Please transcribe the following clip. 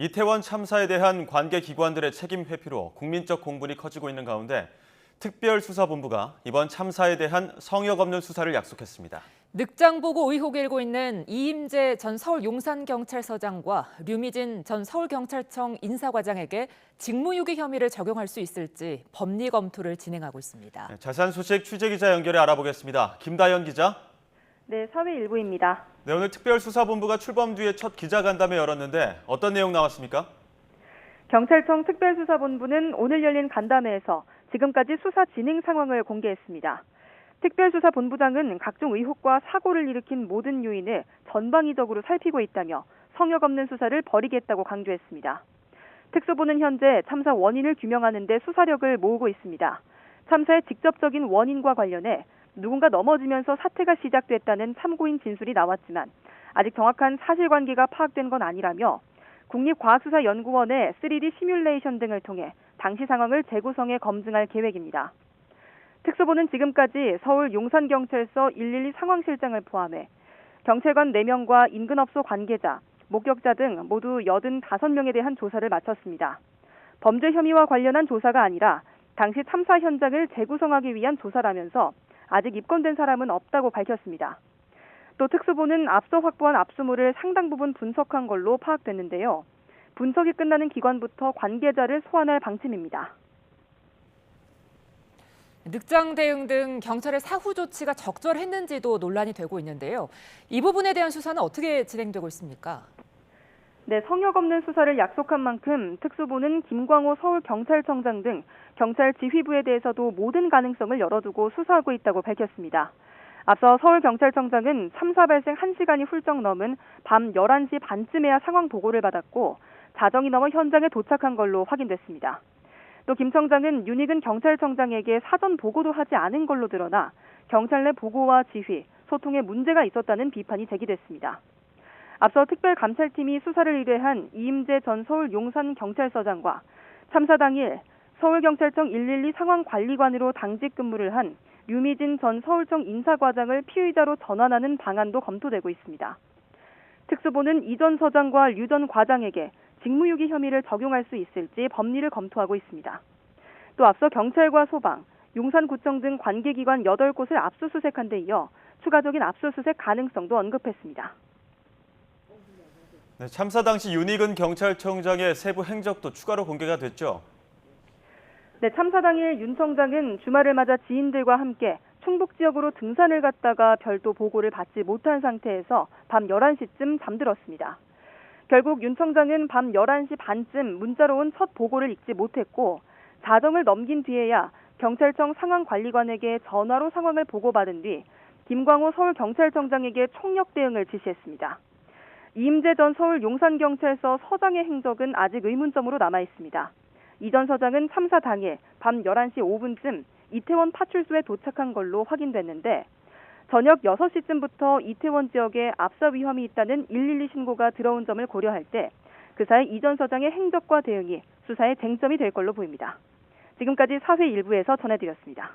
이태원 참사에 대한 관계 기관들의 책임 회피로 국민적 공분이 커지고 있는 가운데 특별수사본부가 이번 참사에 대한 성역 없는 수사를 약속했습니다. 늑장 보고 의혹이 일고 있는 이임재 전 서울 용산경찰서장과 류미진 전 서울경찰청 인사과장에게 직무유기 혐의를 적용할 수 있을지 법리 검토를 진행하고 있습니다. 자세한 소식 취재기자 연결해 알아보겠습니다. 김다연 기자. 네, 사회일부입니다. 네, 오늘 특별수사본부가 출범 뒤에 첫 기자간담회 열었는데 어떤 내용 나왔습니까? 경찰청 특별수사본부는 오늘 열린 간담회에서 지금까지 수사 진행 상황을 공개했습니다. 특별수사본부장은 각종 의혹과 사고를 일으킨 모든 요인을 전방위적으로 살피고 있다며 성역 없는 수사를 벌이겠다고 강조했습니다. 특수부는 현재 참사 원인을 규명하는 데 수사력을 모으고 있습니다. 참사의 직접적인 원인과 관련해 누군가 넘어지면서 사태가 시작됐다는 참고인 진술이 나왔지만 아직 정확한 사실관계가 파악된 건 아니라며 국립과학수사연구원의 3D 시뮬레이션 등을 통해 당시 상황을 재구성해 검증할 계획입니다. 특수부는 지금까지 서울 용산경찰서 112 상황실장을 포함해 경찰관 4명과 인근업소 관계자, 목격자 등 모두 85명에 대한 조사를 마쳤습니다. 범죄 혐의와 관련한 조사가 아니라 당시 참사 현장을 재구성하기 위한 조사라면서 아직 입건된 사람은 없다고 밝혔습니다. 또 특수부는 앞서 확보한 압수물을 상당 부분 분석한 걸로 파악됐는데요. 분석이 끝나는 기관부터 관계자를 소환할 방침입니다. 늑장 대응 등 경찰의 사후 조치가 적절했는지도 논란이 되고 있는데요. 이 부분에 대한 수사는 어떻게 진행되고 있습니까? 네, 성역 없는 수사를 약속한 만큼 특수부는 김광호 서울경찰청장 등 경찰 지휘부에 대해서도 모든 가능성을 열어두고 수사하고 있다고 밝혔습니다. 앞서 서울경찰청장은 참사 발생 1시간이 훌쩍 넘은 밤 11시 반쯤에야 상황 보고를 받았고 자정이 넘어 현장에 도착한 걸로 확인됐습니다. 또 김 청장은 윤익은 경찰청장에게 사전 보고도 하지 않은 걸로 드러나 경찰 내 보고와 지휘, 소통에 문제가 있었다는 비판이 제기됐습니다. 앞서 특별감찰팀이 수사를 의뢰한 이임재 전 서울 용산경찰서장과 참사 당일 서울경찰청 112 상황관리관으로 당직 근무를 한 류미진 전 서울청 인사과장을 피의자로 전환하는 방안도 검토되고 있습니다. 특수부는 이 전 서장과 류 전 과장에게 직무유기 혐의를 적용할 수 있을지 법리를 검토하고 있습니다. 또 앞서 경찰과 소방, 용산구청 등 관계기관 8곳을 압수수색한 데 이어 추가적인 압수수색 가능성도 언급했습니다. 네, 참사 당시 윤익은 경찰청장의 세부 행적도 추가로 공개가 됐죠. 네, 참사 당일 윤 청장은 주말을 맞아 지인들과 함께 충북 지역으로 등산을 갔다가 별도 보고를 받지 못한 상태에서 밤 11시쯤 잠들었습니다. 결국 윤 청장은 밤 11시 반쯤 문자로 온 첫 보고를 읽지 못했고 자정을 넘긴 뒤에야 경찰청 상황관리관에게 전화로 상황을 보고받은 뒤 김광호 서울경찰청장에게 총력 대응을 지시했습니다. 이임재 전 서울 용산경찰서 서장의 행적은 아직 의문점으로 남아있습니다. 이 전 서장은 참사 당일 밤 11시 5분쯤 이태원 파출소에 도착한 걸로 확인됐는데 저녁 6시쯤부터 이태원 지역에 압사 위험이 있다는 112 신고가 들어온 점을 고려할 때 그 사이 이 전 서장의 행적과 대응이 수사의 쟁점이 될 걸로 보입니다. 지금까지 사회 일부에서 전해드렸습니다.